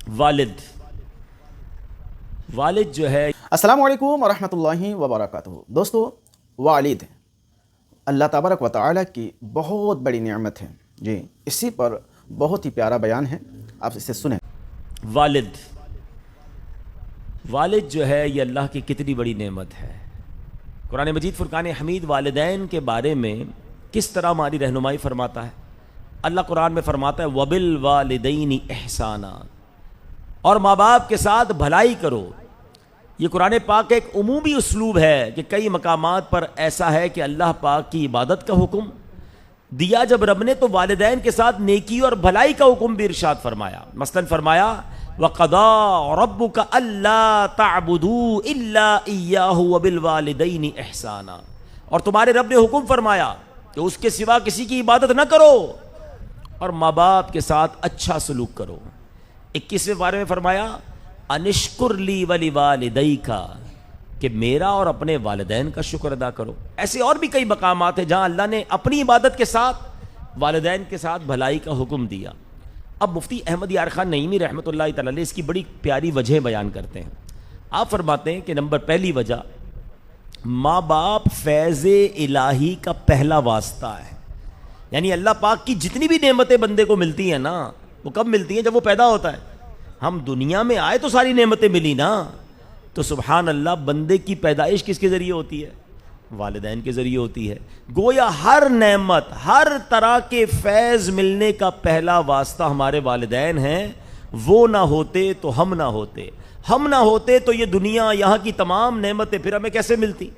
والد جو ہے. السلام علیکم ورحمۃ اللہ وبرکاتہ. دوستو، والد اللہ تبارک و تعالیٰ کی بہت بڑی نعمت ہے. جی، اسی پر بہت ہی پیارا بیان ہے، آپ اسے سنیں. والد جو ہے یہ اللہ کی کتنی بڑی نعمت ہے. قرآن مجید فرقان حمید والدین کے بارے میں کس طرح ہماری رہنمائی فرماتا ہے. اللہ قرآن میں فرماتا ہے وَبِالْوَالِدَيْنِ إِحْسَانًا، اور ماں باپ کے ساتھ بھلائی کرو. یہ قرآن پاک ایک عمومی اسلوب ہے کہ کئی مقامات پر ایسا ہے کہ اللہ پاک کی عبادت کا حکم دیا جب رب نے، تو والدین کے ساتھ نیکی اور بھلائی کا حکم بھی ارشاد فرمایا. مثلاً فرمایا وَقَضَىٰ رَبُّكَ أَلَّا تَعْبُدُوا إِلَّا إِيَّاهُ وَبِالْوَالِدَيْنِ إِحْسَانًا، اور تمہارے رب نے حکم فرمایا کہ اس کے سوا کسی کی عبادت نہ کرو اور ماں باپ کے ساتھ اچھا سلوک کرو. 21ویں بارے میں فرمایا انشکر لی ولوالدیک، کہ میرا اور اپنے والدین کا شکر ادا کرو. ایسے اور بھی کئی مقامات ہیں جہاں اللہ نے اپنی عبادت کے ساتھ والدین کے ساتھ بھلائی کا حکم دیا. اب مفتی احمد یار خان نعیمی رحمۃ اللہ تعالی علیہ اس کی بڑی پیاری وجہ بیان کرتے ہیں. آپ فرماتے ہیں کہ نمبر پہلی وجہ، ماں باپ فیض الہی کا پہلا واسطہ ہے. یعنی اللہ پاک کی جتنی بھی نعمتیں بندے کو ملتی ہیں نا، وہ کب ملتی ہیں؟ جب وہ پیدا ہوتا ہے. ہم دنیا میں آئے تو ساری نعمتیں ملی نا. تو سبحان اللہ، بندے کی پیدائش کس کے ذریعے ہوتی ہے؟ والدین کے ذریعے ہوتی ہے. گویا ہر نعمت، ہر طرح کے فیض ملنے کا پہلا واسطہ ہمارے والدین ہیں. وہ نہ ہوتے تو ہم نہ ہوتے، ہم نہ ہوتے تو یہ دنیا، یہاں کی تمام نعمتیں پھر ہمیں کیسے ملتی؟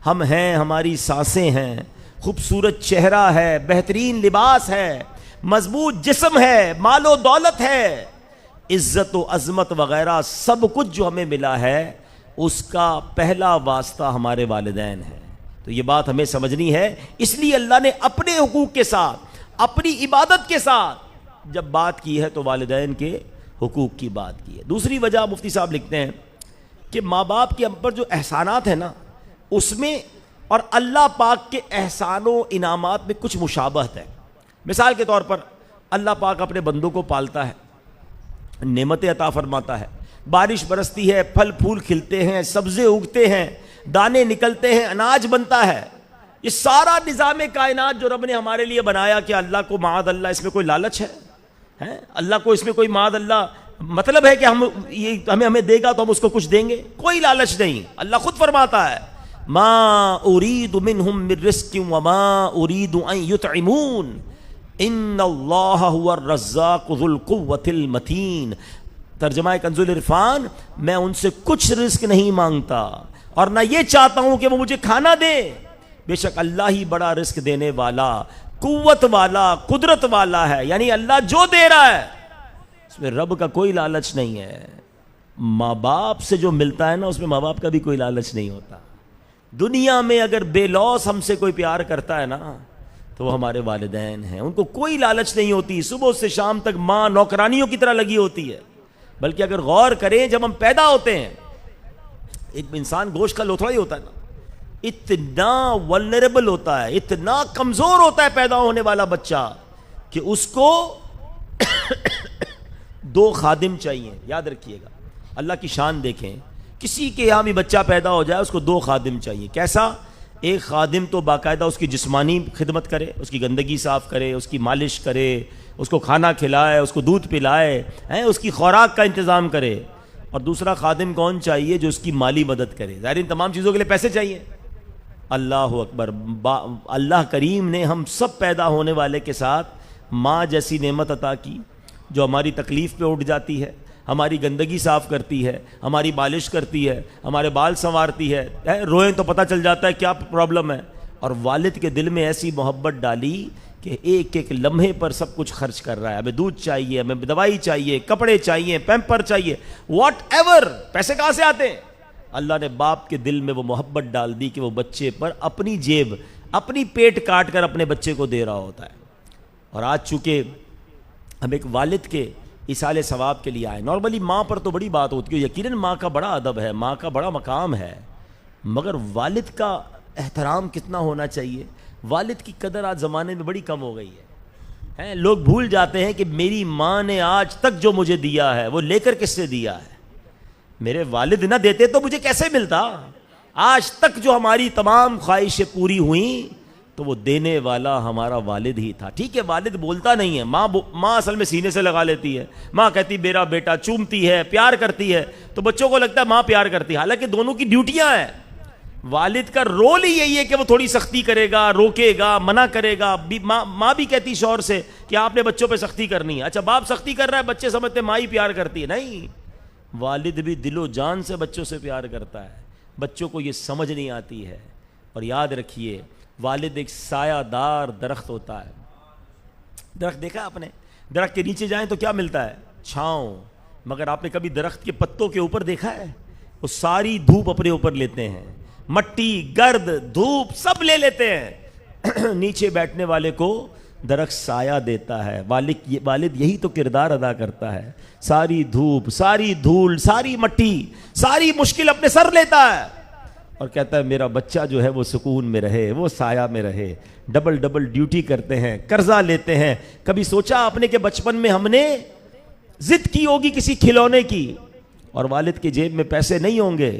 ہم ہیں، ہماری سانسیں ہیں، خوبصورت چہرہ ہے، بہترین لباس ہے، مضبوط جسم ہے، مال و دولت ہے، عزت و عظمت وغیرہ سب کچھ جو ہمیں ملا ہے، اس کا پہلا واسطہ ہمارے والدین ہیں. تو یہ بات ہمیں سمجھنی ہے. اس لیے اللہ نے اپنے حقوق کے ساتھ، اپنی عبادت کے ساتھ جب بات کی ہے تو والدین کے حقوق کی بات کی ہے. دوسری وجہ مفتی صاحب لکھتے ہیں کہ ماں باپ کے ہم پر جو احسانات ہیں نا، اس میں اور اللہ پاک کے احسان و انعامات میں کچھ مشابہت ہے. مثال کے طور پر اللہ پاک اپنے بندوں کو پالتا ہے، نعمتیں عطا فرماتا ہے، بارش برستی ہے، پھل پھول کھلتے ہیں، سبزے اگتے ہیں، دانے نکلتے ہیں، اناج بنتا ہے. یہ سارا نظام کائنات جو رب نے ہمارے لیے بنایا، کہ اللہ کو معاذ اللہ اس میں کوئی لالچ ہے؟ اللہ کو اس میں کوئی معاذ اللہ مطلب ہے کہ ہمیں دے گا تو ہم اس کو کچھ دیں گے؟ کوئی لالچ نہیں. اللہ خود فرماتا ہے ما اريد منهم من رزق وما اريد ان يطعمون ان اللہ هو الرزاق ذو القوة المتین. ترجمہ کنز العرفان، میں ان سے کچھ رزق نہیں مانگتا اور نہ یہ چاہتا ہوں کہ وہ مجھے کھانا دے. بے شک اللہ ہی بڑا رزق دینے والا، قوت والا، قدرت والا ہے. یعنی اللہ جو دے رہا ہے اس میں رب کا کوئی لالچ نہیں ہے. ماں باپ سے جو ملتا ہے نا، اس میں ماں باپ کا بھی کوئی لالچ نہیں ہوتا. دنیا میں اگر بے لوث ہم سے کوئی پیار کرتا ہے نا، تو وہ ہمارے والدین ہیں. ان کو کوئی لالچ نہیں ہوتی. صبح سے شام تک ماں نوکرانیوں کی طرح لگی ہوتی ہے. بلکہ اگر غور کریں، جب ہم پیدا ہوتے ہیں، ایک انسان گوشت کا لوتھڑا ہی ہوتا ہے نا، اتنا ولنریبل ہوتا ہے، اتنا کمزور ہوتا ہے پیدا ہونے والا بچہ، کہ اس کو 2 خادم چاہیے. یاد رکھیے گا، اللہ کی شان دیکھیں. کسی کے یہاں بھی بچہ پیدا ہو جائے، اس کو 2 خادم چاہیے. کیسا؟ ایک خادم تو باقاعدہ اس کی جسمانی خدمت کرے، اس کی گندگی صاف کرے، اس کی مالش کرے، اس کو کھانا کھلائے، اس کو دودھ پلائے، اس کی خوراک کا انتظام کرے. اور دوسرا خادم کون چاہیے؟ جو اس کی مالی مدد کرے. ظاہر ان تمام چیزوں کے لیے پیسے چاہیے. اللہ اکبر. اللہ کریم نے ہم سب پیدا ہونے والے کے ساتھ ماں جیسی نعمت عطا کی، جو ہماری تکلیف پہ اٹھ جاتی ہے، ہماری گندگی صاف کرتی ہے، ہماری مالش کرتی ہے، ہمارے بال سنوارتی ہے. روئیں تو پتہ چل جاتا ہے کیا پرابلم ہے. اور والد کے دل میں ایسی محبت ڈالی کہ ایک ایک لمحے پر سب کچھ خرچ کر رہا ہے. ہمیں دودھ چاہیے، ہمیں دوائی چاہیے، کپڑے چاہیے، پیمپر چاہیے، واٹ ایور. پیسے کہاں سے آتے ہیں؟ اللہ نے باپ کے دل میں وہ محبت ڈال دی کہ وہ بچے پر اپنی جیب، اپنی پیٹ کاٹ کر اپنے بچے کو دے رہا ہوتا ہے. اور آج چونکہ ہم ایک والد کے ایصال ثواب کے لیے آئے. نارملی ماں پر تو بڑی بات ہوتی ہے، یقیناً ماں کا بڑا ادب ہے، ماں کا بڑا مقام ہے، مگر والد کا احترام کتنا ہونا چاہیے. والد کی قدر آج زمانے میں بڑی کم ہو گئی ہے. ہیں لوگ بھول جاتے ہیں کہ میری ماں نے آج تک جو مجھے دیا ہے وہ لے کر کس سے دیا ہے؟ میرے والد نہ دیتے تو مجھے کیسے ملتا؟ آج تک جو ہماری تمام خواہشیں پوری ہوئیں تو وہ دینے والا ہمارا والد ہی تھا. ٹھیک ہے والد بولتا نہیں ہے, ماں اصل میں سینے سے لگا لیتی ہے, ماں کہتی میرا بیٹا, چومتی ہے, پیار کرتی ہے, تو بچوں کو لگتا ہے ماں پیار کرتی ہے, حالانکہ دونوں کی ڈیوٹیاں ہیں. والد کا رول ہی یہی ہے کہ وہ تھوڑی سختی کرے گا, روکے گا, منع کرے گا. ماں بھی کہتی شوہر سے کہ آپ نے بچوں پہ سختی کرنی ہے. اچھا باپ سختی کر رہا ہے, بچے سمجھتے ماں ہی پیار کرتی ہے. نہیں, والد بھی دل و جان سے بچوں سے پیار کرتا ہے. بچوں کو یہ سمجھ نہیں آتی ہے. اور یاد رکھیے والد ایک سایہ دار درخت ہوتا ہے. درخت دیکھا آپ نے؟ درخت کے نیچے جائیں تو کیا ملتا ہے؟ چھاؤں. مگر آپ نے کبھی درخت کے پتوں کے اوپر دیکھا ہے؟ وہ ساری دھوپ اپنے اوپر لیتے ہیں, مٹی, گرد, دھوپ سب لے لیتے ہیں. نیچے بیٹھنے والے کو درخت سایہ دیتا ہے. والد یہی تو کردار ادا کرتا ہے. ساری دھوپ, ساری دھول, ساری مٹی, ساری مشکل اپنے سر لیتا ہے اور کہتا ہے میرا بچہ جو ہے وہ سکون میں رہے, وہ سایہ میں رہے. ڈبل ڈیوٹی کرتے ہیں, قرضہ لیتے ہیں. کبھی سوچا آپ نے کہ بچپن میں ہم نے ضد کی ہوگی کسی کھلونے کی اور والد کی جیب میں پیسے نہیں ہوں گے,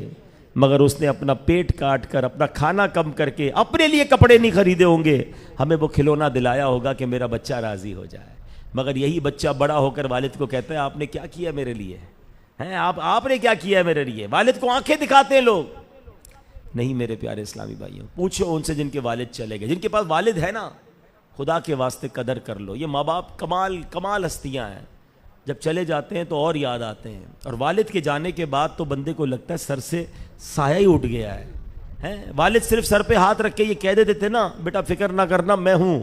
مگر اس نے اپنا پیٹ کاٹ کر, اپنا کھانا کم کر کے, اپنے لیے کپڑے نہیں خریدے ہوں گے, ہمیں وہ کھلونا دلایا ہوگا کہ میرا بچہ راضی ہو جائے. مگر یہی بچہ بڑا ہو کر والد کو کہتا ہے آپ نے کیا کیا میرے لیے ہیں, آپ نے کیا کیا میرے لیے. والد کو آنکھیں دکھاتے ہیں لوگ. نہیں میرے پیارے اسلامی بھائیوں, پوچھو ان سے جن کے والد چلے گئے. جن کے پاس والد ہے نا, خدا کے واسطے قدر کر لو. یہ ماں باپ کمال ہستیاں ہیں. جب چلے جاتے ہیں تو اور یاد آتے ہیں, اور والد کے جانے کے بعد تو بندے کو لگتا ہے سر سے سایہ ہی اٹھ گیا ہے. والد صرف سر پہ ہاتھ رکھ کے یہ کہہ دیتے تھے نا بیٹا فکر نہ کرنا میں ہوں,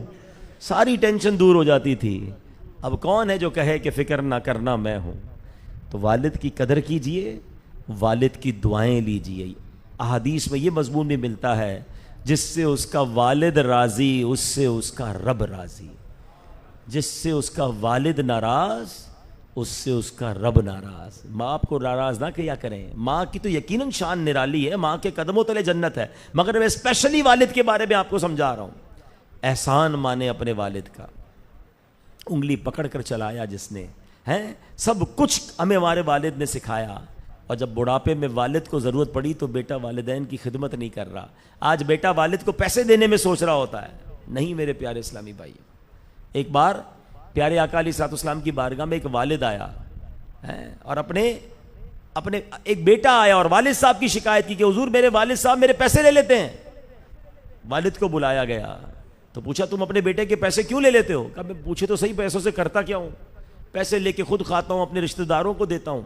ساری ٹینشن دور ہو جاتی تھی. اب کون ہے جو کہے کہ فکر نہ کرنا میں ہوں؟ تو والد کی قدر کیجئے, والد کی دعائیں لیجئے. احادیث میں یہ مضمون بھی ملتا ہے جس سے اس کا والد راضی اس سے اس کا رب راضی, جس سے اس کا والد ناراض اس سے اس کا رب ناراض. ماں آپ کو ناراض نہ کیا کریں. ماں کی تو یقیناً شان نرالی ہے, ماں کے قدموں تلے جنت ہے, مگر میں اسپیشلی والد کے بارے میں آپ کو سمجھا رہا ہوں. احسان مانے اپنے والد کا, انگلی پکڑ کر چلایا جس نے, سب کچھ ہمیں ہمارے والد نے سکھایا. اور جب بڑھاپے میں والد کو ضرورت پڑی تو بیٹا والدین کی خدمت نہیں کر رہا. آج بیٹا والد کو پیسے دینے میں سوچ رہا ہوتا ہے. نہیں میرے پیارے اسلامی بھائی, ایک بار پیارے آقا علیہ الصلوۃ والسلام کی بارگاہ میں ایک والد آیا اور اپنے ایک بیٹا آیا اور والد صاحب کی شکایت کی کہ حضور میرے والد صاحب میرے پیسے لے لیتے ہیں. والد کو بلایا گیا تو پوچھا تم اپنے بیٹے کے پیسے کیوں لے لیتے ہو؟ کہا میں پوچھے تو صحیح پیسوں سے کرتا کیا ہوں, پیسے لے کے خود کھاتا ہوں, اپنے رشتہ داروں کو دیتا ہوں.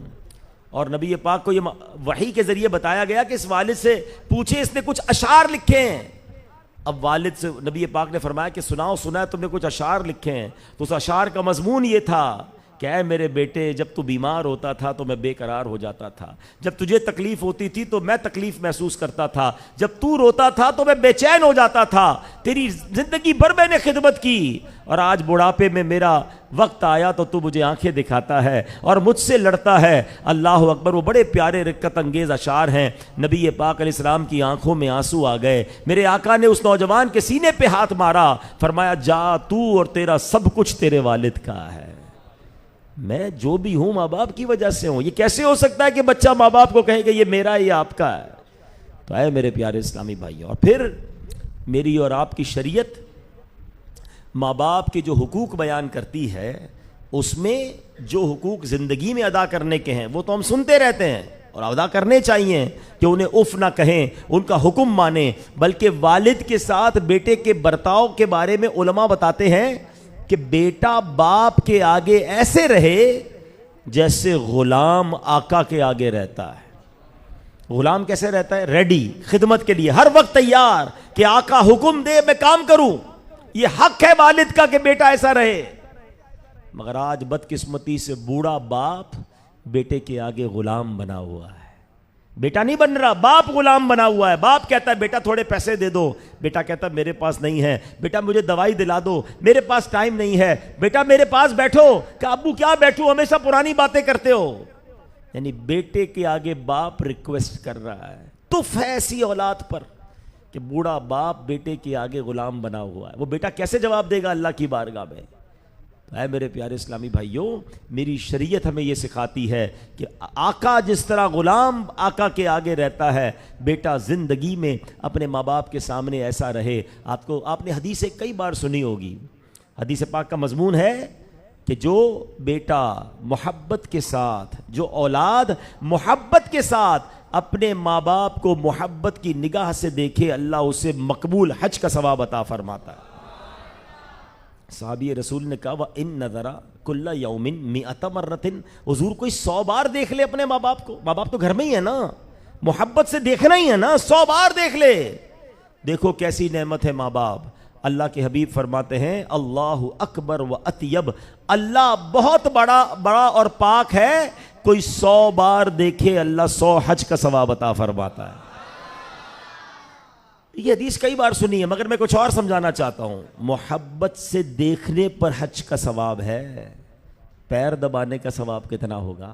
اور نبی پاک کو یہ وحی کے ذریعے بتایا گیا کہ اس والد سے پوچھے اس نے کچھ اشعار لکھے ہیں. اب والد سے نبی پاک نے فرمایا کہ سنا ہے تم نے کچھ اشعار لکھے ہیں. تو اس اشعار کا مضمون یہ تھا کہ اے میرے بیٹے جب تو بیمار ہوتا تھا تو میں بے قرار ہو جاتا تھا, جب تجھے تکلیف ہوتی تھی تو میں تکلیف محسوس کرتا تھا, جب تو روتا تھا تو میں بے چین ہو جاتا تھا, تیری زندگی بھر میں نے خدمت کی, اور آج بڑھاپے میں میرا وقت آیا تو مجھے آنکھیں دکھاتا ہے اور مجھ سے لڑتا ہے. اللہ اکبر. وہ بڑے پیارے رقت انگیز اشعار ہیں. نبی پاک علیہ السلام کی آنکھوں میں آنسو آ گئے. میرے آقا نے اس نوجوان کے سینے پہ ہاتھ مارا, فرمایا جا تو اور تیرا سب کچھ تیرے والد کا ہے, میں جو بھی ہوں ماں باپ کی وجہ سے ہوں. یہ کیسے ہو سکتا ہے کہ بچہ ماں باپ کو کہے کہ یہ میرا یہ آپ کا ہے؟ تو اے میرے پیارے اسلامی بھائیوں, اور پھر میری اور آپ کی شریعت ماں باپ کے جو حقوق بیان کرتی ہے اس میں جو حقوق زندگی میں ادا کرنے کے ہیں وہ تو ہم سنتے رہتے ہیں اور ادا کرنے چاہیے کہ انہیں اف نہ کہیں, ان کا حکم مانیں. بلکہ والد کے ساتھ بیٹے کے برتاؤ کے بارے میں علماء بتاتے ہیں کہ بیٹا باپ کے آگے ایسے رہے جیسے غلام آقا کے آگے رہتا ہے. غلام کیسے رہتا ہے؟ ریڈی, خدمت کے لیے ہر وقت تیار کہ آقا حکم دے میں کام کروں. یہ حق ہے والد کا کہ بیٹا ایسا رہے. مگر آج بدقسمتی سے بوڑھا باپ بیٹے کے آگے غلام بنا ہوا ہے. بیٹا نہیں بن رہا, باپ غلام بنا ہوا ہے. باپ کہتا ہے بیٹا تھوڑے پیسے دے دو, بیٹا کہتا ہے میرے پاس نہیں ہے. بیٹا مجھے دوائی دلا دو, میرے پاس ٹائم نہیں ہے. بیٹا میرے پاس بیٹھو, کہ ابو کیا بیٹھو, ہمیشہ پرانی باتیں کرتے ہو. یعنی بیٹے کے آگے باپ ریکویسٹ کر رہا ہے. تف ہے ایسی اولاد پر کہ بوڑھا باپ بیٹے کے آگے غلام بنا ہوا ہے. وہ بیٹا کیسے جواب دے گا اللہ کی بارگاہ میں؟ تو اے میرے پیارے اسلامی بھائیوں، میری شریعت ہمیں یہ سکھاتی ہے کہ آقا جس طرح غلام آقا کے آگے رہتا ہے، بیٹا زندگی میں اپنے ماں باپ کے سامنے ایسا رہے۔ آپ نے حدیثیں کئی بار سنی ہوگی، حدیث پاک کا مضمون ہے کہ جو بیٹا محبت کے ساتھ، جو اولاد محبت کے ساتھ اپنے ماں باپ کو محبت کی نگاہ سے دیکھے، اللہ اسے مقبول حج کا ثواب عطا فرماتا ہے۔ صحابی رسول نے کہا وَإِن نَظَرَ كُلَّ يَوْمٍ مِئَةَ مَرَّةٍ، حضور کوئی 100 بار دیکھ لے اپنے ماں باپ کو، ماں باپ تو گھر میں ہی ہے نا، محبت سے دیکھنا ہی ہے نا، 100 بار دیکھ لے۔ دیکھو کیسی نعمت ہے ماں باپ۔ اللہ کے حبیب فرماتے ہیں اللہ اکبر و اطیب، اللہ بہت بڑا اور پاک ہے، کوئی 100 بار دیکھے اللہ 100 حج کا ثواب عطا فرماتا ہے۔ یہ حدیث کئی بار سنی ہے، مگر میں کچھ اور سمجھانا چاہتا ہوں۔ محبت سے دیکھنے پر حج کا ثواب ہے، پیر دبانے کا ثواب کتنا ہوگا،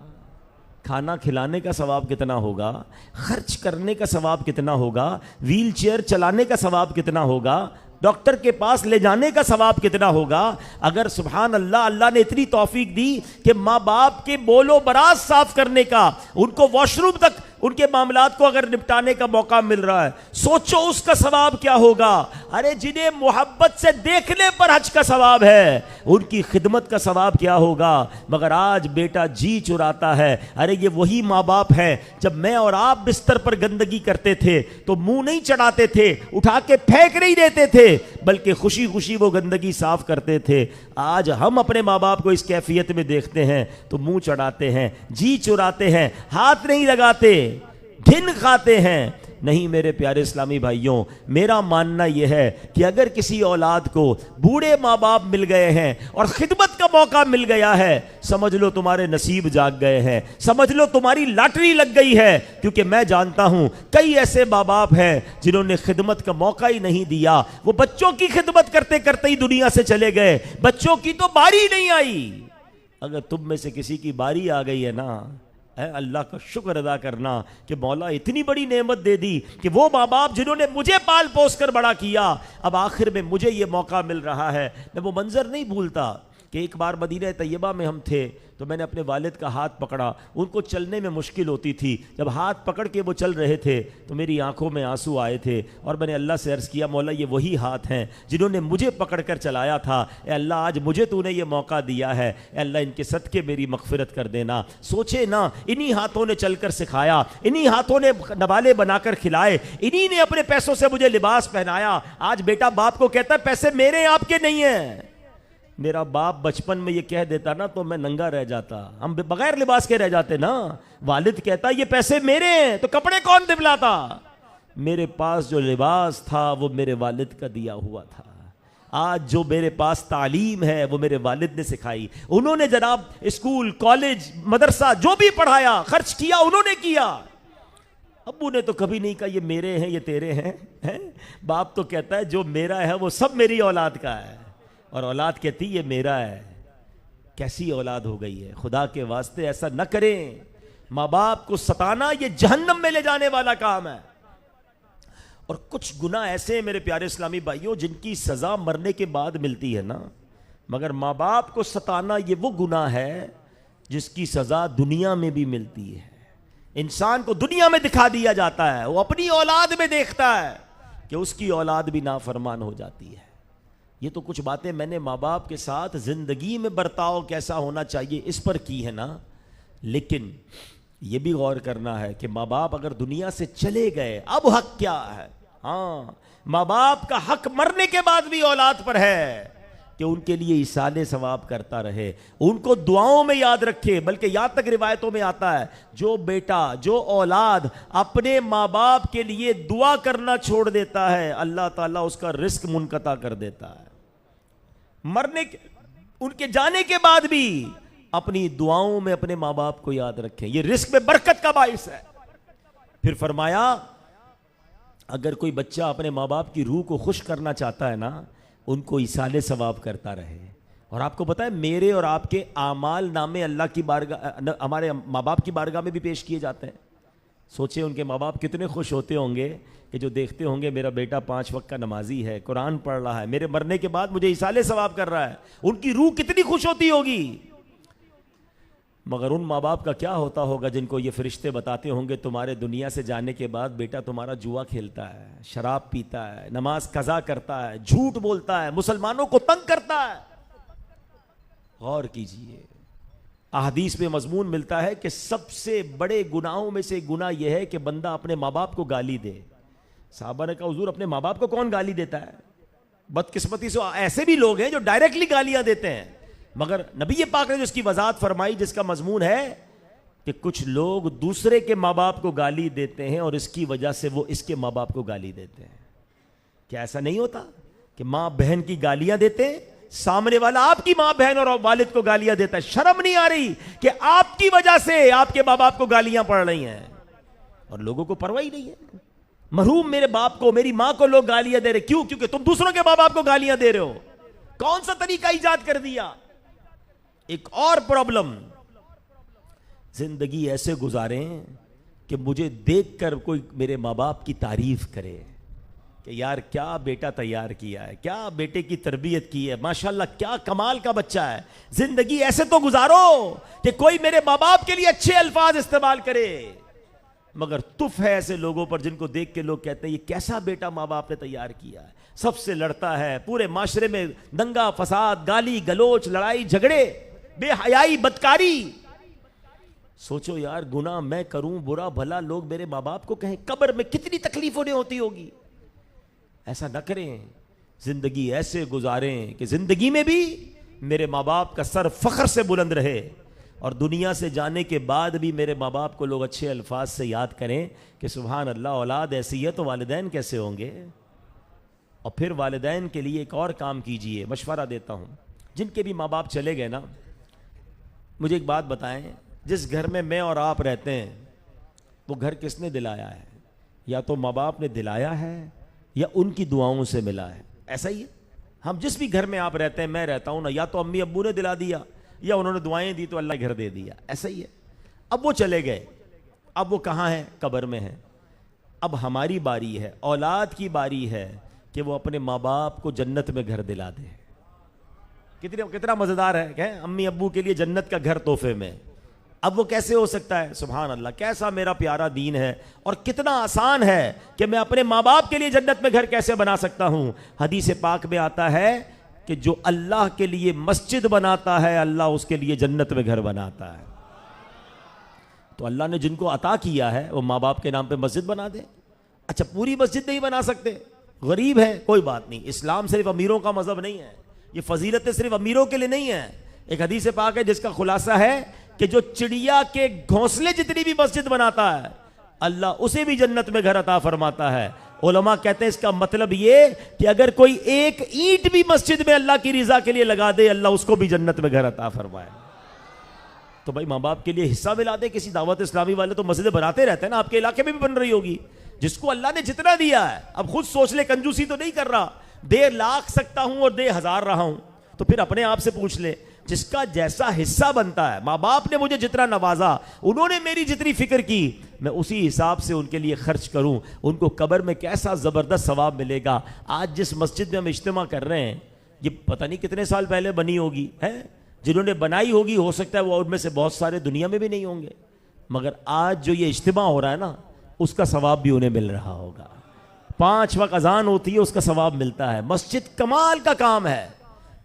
کھانا کھلانے کا ثواب کتنا ہوگا، خرچ کرنے کا ثواب کتنا ہوگا، ویل چیئر چلانے کا ثواب کتنا ہوگا، ڈاکٹر کے پاس لے جانے کا ثواب کتنا ہوگا۔ اگر سبحان اللہ، اللہ نے اتنی توفیق دی کہ ماں باپ کے بول و براز صاف کرنے کا، ان کو واش روم تک ان کے معاملات کو اگر نپٹانے کا موقع مل رہا ہے، سوچو اس کا ثواب کیا ہوگا۔ ارے جنہیں محبت سے دیکھنے پر حج کا ثواب ہے، ان کی خدمت کا ثواب کیا ہوگا۔ مگر آج بیٹا جی چراتا ہے۔ ارے یہ وہی ماں باپ ہیں، جب میں اور آپ بستر پر گندگی کرتے تھے تو منہ نہیں چڑھاتے تھے، اٹھا کے پھینک نہیں دیتے تھے، بلکہ خوشی خوشی وہ گندگی صاف کرتے تھے۔ آج ہم اپنے ماں باپ کو اس کیفیت میں دیکھتے ہیں تو منہ چڑھاتے ہیں، جی چراتے ہیں، ہاتھ نہیں لگاتے، گھن کھاتے ہیں۔ نہیں میرے پیارے اسلامی بھائیوں، میرا ماننا یہ ہے کہ اگر کسی اولاد کو بوڑھے ماں باپ مل گئے ہیں اور خدمت کا موقع مل گیا ہے، سمجھ لو تمہارے نصیب جاگ گئے ہیں، سمجھ لو تمہاری لاٹری لگ گئی ہے۔ کیونکہ میں جانتا ہوں کئی ایسے ماں باپ ہیں جنہوں نے خدمت کا موقع ہی نہیں دیا، وہ بچوں کی خدمت کرتے کرتے ہی دنیا سے چلے گئے، بچوں کی تو باری نہیں آئی۔ اگر تم میں سے کسی کی باری آ گئی ہے نا، اللہ کا شکر ادا کرنا کہ مولا اتنی بڑی نعمت دے دی کہ وہ ماں باپ جنہوں نے مجھے پال پوس کر بڑا کیا، اب آخر میں مجھے یہ موقع مل رہا ہے۔ میں وہ منظر نہیں بھولتا کہ ایک بار مدینہ طیبہ میں ہم تھے تو میں نے اپنے والد کا ہاتھ پکڑا، ان کو چلنے میں مشکل ہوتی تھی، جب ہاتھ پکڑ کے وہ چل رہے تھے تو میری آنکھوں میں آنسو آئے تھے، اور میں نے اللہ سے عرض کیا مولا یہ وہی ہاتھ ہیں جنہوں نے مجھے پکڑ کر چلایا تھا، اے اللہ آج مجھے تو نے یہ موقع دیا ہے، اے اللہ ان کے صدقے میری مغفرت کر دینا۔ سوچے نا، انہی ہاتھوں نے چل کر سکھایا، انہی ہاتھوں نے نوالے بنا کر کھلائے، انہی نے اپنے پیسوں سے مجھے لباس پہنایا۔ آج بیٹا باپ کو کہتا ہے پیسے میرے ہیں آپ کے نہیں ہیں۔ میرا باپ بچپن میں یہ کہہ دیتا نا تو میں ننگا رہ جاتا، ہم بغیر لباس کے رہ جاتے نا۔ والد کہتا یہ پیسے میرے ہیں تو کپڑے کون دلاتا؟ میرے پاس جو لباس تھا وہ میرے والد کا دیا ہوا تھا۔ آج جو میرے پاس تعلیم ہے وہ میرے والد نے سکھائی، انہوں نے جناب اسکول کالج مدرسہ جو بھی پڑھایا خرچ کیا انہوں نے کیا۔ ابو نے تو کبھی نہیں کہا یہ میرے ہیں یہ تیرے ہیں، باپ تو کہتا ہے جو میرا ہے وہ سب میری اولاد کا ہے، اور اولاد کہتی یہ میرا ہے۔ کیسی اولاد ہو گئی ہے، خدا کے واسطے ایسا نہ کریں۔ ماں باپ کو ستانا یہ جہنم میں لے جانے والا کام ہے۔ اور کچھ گناہ ایسے ہیں میرے پیارے اسلامی بھائیوں جن کی سزا مرنے کے بعد ملتی ہے نا، مگر ماں باپ کو ستانا یہ وہ گناہ ہے جس کی سزا دنیا میں بھی ملتی ہے۔ انسان کو دنیا میں دکھا دیا جاتا ہے، وہ اپنی اولاد میں دیکھتا ہے کہ اس کی اولاد بھی نافرمان ہو جاتی ہے۔ یہ تو کچھ باتیں میں نے ماں باپ کے ساتھ زندگی میں برتاؤ کیسا ہونا چاہیے اس پر کی ہے نا، لیکن یہ بھی غور کرنا ہے کہ ماں باپ اگر دنیا سے چلے گئے اب حق کیا ہے۔ ہاں، ماں باپ کا حق مرنے کے بعد بھی اولاد پر ہے کہ ان کے لیے ایصال ثواب کرتا رہے، ان کو دعاؤں میں یاد رکھے۔ بلکہ یہاں تک روایتوں میں آتا ہے جو بیٹا جو اولاد اپنے ماں باپ کے لیے دعا کرنا چھوڑ دیتا ہے اللہ تعالیٰ اس کا رزق منقطع کر دیتا ہے۔ مرنے کے ان کے جانے کے بعد بھی اپنی دعاؤں میں اپنے ماں باپ کو یاد رکھیں، یہ رزق میں برکت کا باعث ہے۔ پھر فرمایا اگر کوئی بچہ اپنے ماں باپ کی روح کو خوش کرنا چاہتا ہے نا، ان کو ایصال ثواب کرتا رہے۔ اور آپ کو پتہ ہے میرے اور آپ کے اعمال نامے اللہ کی بارگاہ، ہمارے ماں باپ کی بارگاہ میں بھی پیش کیے جاتے ہیں۔ سوچیں ان کے ماں باپ کتنے خوش ہوتے ہوں گے کہ جو دیکھتے ہوں گے میرا بیٹا 5 وقت کا نمازی ہے، قرآن پڑھ رہا ہے، میرے مرنے کے بعد مجھے ایصال ثواب کر رہا ہے، ان کی روح کتنی خوش ہوتی ہوگی۔ مگر ان ماں باپ کا کیا ہوتا ہوگا جن کو یہ فرشتے بتاتے ہوں گے تمہارے دنیا سے جانے کے بعد بیٹا تمہارا جوا کھیلتا ہے، شراب پیتا ہے، نماز قضا کرتا ہے، جھوٹ بولتا ہے، مسلمانوں کو تنگ کرتا ہے۔ غور کیجئے، احادیث میں مضمون ملتا ہے کہ سب سے بڑے گناہوں میں سے گناہ یہ ہے کہ بندہ اپنے ماں باپ کو گالی دے۔ صحابہ نے کہا حضور اپنے ماں باپ کو کون گالی دیتا ہے؟ بدقسمتی سے ایسے بھی لوگ ہیں جو ڈائریکٹلی گالیاں دیتے ہیں، مگر نبی پاک نے جو اس کی وضاحت فرمائی جس کا مضمون ہے کہ کچھ لوگ دوسرے کے ماں باپ کو گالی دیتے ہیں اور اس کی وجہ سے وہ اس کے ماں باپ کو گالی دیتے ہیں۔ کیا ایسا نہیں ہوتا کہ ماں بہن کی گالیاں دیتے ہیں، سامنے والا آپ کی ماں بہن اور والد کو گالیاں دیتا ہے، شرم نہیں آ رہی کہ آپ کی وجہ سے آپ کے ماں باپ کو گالیاں پڑ رہی ہیں اور لوگوں کو پرواہ ہی نہیں ہے۔ مرحوم میرے باپ کو، میری ماں کو لوگ گالیاں دے رہے، کیوں؟ کیونکہ تم دوسروں کے ماں باپ کو گالیاں دے رہے ہو۔ کون سا طریقہ ایجاد کر دیا؟ ایک اور پرابلم، زندگی ایسے گزاریں کہ مجھے دیکھ کر کوئی میرے ماں باپ کی تعریف کرے کہ یار کیا بیٹا تیار کیا ہے، کیا بیٹے کی تربیت کی ہے، ماشاءاللہ کیا کمال کا بچہ ہے۔ زندگی ایسے تو گزارو کہ کوئی میرے ماں باپ کے لیے اچھے الفاظ استعمال کرے، مگر تف ہے ایسے لوگوں پر جن کو دیکھ کے لوگ کہتے ہیں یہ کیسا بیٹا ماں باپ نے تیار کیا ہے، سب سے لڑتا ہے، پورے معاشرے میں دنگا فساد، گالی گلوچ، لڑائی جھگڑے، بے حیائی، بدکاری۔ سوچو یار گناہ میں کروں، برا بھلا لوگ میرے ماں باپ کو کہیں، قبر میں کتنی تکلیف انہیں ہوتی ہوگی۔ ایسا نہ کریں، زندگی ایسے گزاریں کہ زندگی میں بھی میرے ماں باپ کا سر فخر سے بلند رہے اور دنیا سے جانے کے بعد بھی میرے ماں باپ کو لوگ اچھے الفاظ سے یاد کریں کہ سبحان اللہ اولاد ایسی ہے تو والدین کیسے ہوں گے۔ اور پھر والدین کے لیے ایک اور کام کیجئے، مشورہ دیتا ہوں، جن کے بھی ماں باپ چلے گئے نا، مجھے ایک بات بتائیں، جس گھر میں اور آپ رہتے ہیں وہ گھر کس نے دلایا ہے؟ یا تو ماں باپ نے دلایا ہے یا ان کی دعاؤں سے ملا ہے۔ ایسا ہی ہے، ہم جس بھی گھر میں آپ رہتے ہیں، میں رہتا ہوں نا، یا تو امی ابو نے دلا دیا یا انہوں نے دعائیں دی تو اللہ گھر دے دیا، ایسا ہی ہے۔ اب وہ چلے گئے، اب وہ کہاں ہیں؟ قبر میں ہیں۔ اب ہماری باری ہے، اولاد کی باری ہے کہ وہ اپنے ماں باپ کو جنت میں گھر دلا دے۔ کتنا مزیدار ہے کہ امی ابو کے لیے جنت کا گھر تحفے میں۔ اب وہ کیسے ہو سکتا ہے؟ سبحان اللہ، کیسا میرا پیارا دین ہے اور کتنا آسان ہے کہ میں اپنے ماں باپ کے لیے جنت میں گھر کیسے بنا سکتا ہوں۔ حدیث پاک میں آتا ہے کہ جو اللہ کے لیے مسجد بناتا ہے اللہ اس کے لیے جنت میں گھر بناتا ہے۔ تو اللہ نے جن کو عطا کیا ہے وہ ماں باپ کے نام پہ مسجد بنا دے۔ اچھا پوری مسجد نہیں بنا سکتے، غریب ہے، کوئی بات نہیں، اسلام صرف امیروں کا مذہب نہیں ہے، یہ فضیلتیں صرف امیروں کے لیے نہیں ہیں۔ ایک حدیث پاک ہے جس کا خلاصہ ہے کہ جو چڑیا کے گھونسلے جتنی بھی مسجد بناتا ہے اللہ اسے بھی جنت میں گھر عطا فرماتا ہے۔ علماء کہتے ہیں اس کا مطلب یہ کہ اگر کوئی ایک اینٹ بھی مسجد میں اللہ کی رضا کے لیے لگا دے اللہ اس کو بھی جنت میں گھر عطا فرمائے۔ تو بھائی ماں باپ کے لیے حصہ ملا دے، کسی دعوت اسلامی والے تو مسجدیں بناتے رہتے ہیں نا، آپ کے علاقے میں بھی بن رہی ہوگی، جس کو اللہ نے جتنا دیا ہے۔ اب خود سوچ لے، کنجوسی تو نہیں کر رہا، دے لاکھ سکتا ہوں اور دے ہزار رہا ہوں، تو پھر اپنے آپ سے پوچھ لے، جس کا جیسا حصہ بنتا ہے، ماں باپ نے مجھے جتنا نوازا، انہوں نے میری جتنی فکر کی، میں اسی حساب سے ان کے لیے خرچ کروں، ان کو قبر میں کیسا زبردست ثواب ملے گا۔ آج جس مسجد میں ہم اجتماع کر رہے ہیں یہ پتہ نہیں کتنے سال پہلے بنی ہوگی ہے، جنہوں نے بنائی ہوگی ہو سکتا ہے وہ ان میں سے بہت سارے دنیا میں بھی نہیں ہوں گے، مگر آج جو یہ اجتماع ہو رہا ہے نا اس کا ثواب بھی انہیں مل رہا ہوگا۔ 5 وقت اذان ہوتی ہے اس کا ثواب ملتا ہے، مسجد کمال کا کام ہے۔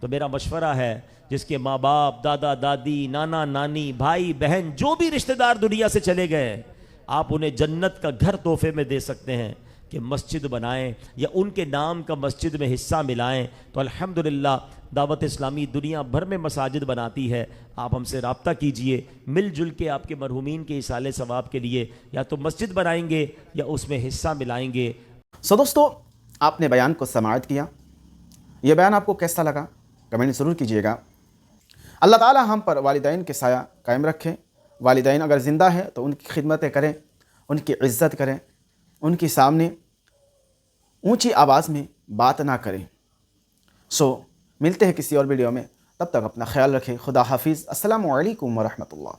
تو میرا مشورہ ہے جس کے ماں باپ، دادا دادی، نانا نانی، بھائی بہن، جو بھی رشتہ دار دنیا سے چلے گئے، آپ انہیں جنت کا گھر تحفے میں دے سکتے ہیں کہ مسجد بنائیں یا ان کے نام کا مسجد میں حصہ ملائیں۔ تو الحمدللہ دعوت اسلامی دنیا بھر میں مساجد بناتی ہے، آپ ہم سے رابطہ کیجئے، مل جل کے آپ کے مرحومین کے ایصال ثواب کے لیے یا تو مسجد بنائیں گے یا اس میں حصہ ملائیں گے۔ دوستو آپ نے بیان کو سماعت کیا، یہ بیان آپ کو کیسا لگا کمنٹ ضرور کیجیے گا۔ اللہ تعالی ہم پر والدین کے سایہ قائم رکھیں، والدین اگر زندہ ہیں تو ان کی خدمتیں کریں، ان کی عزت کریں، ان کے سامنے اونچی آواز میں بات نہ کریں۔ ملتے ہیں کسی اور ویڈیو میں، تب تک اپنا خیال رکھیں، خدا حافظ، السلام علیکم ورحمۃ اللہ۔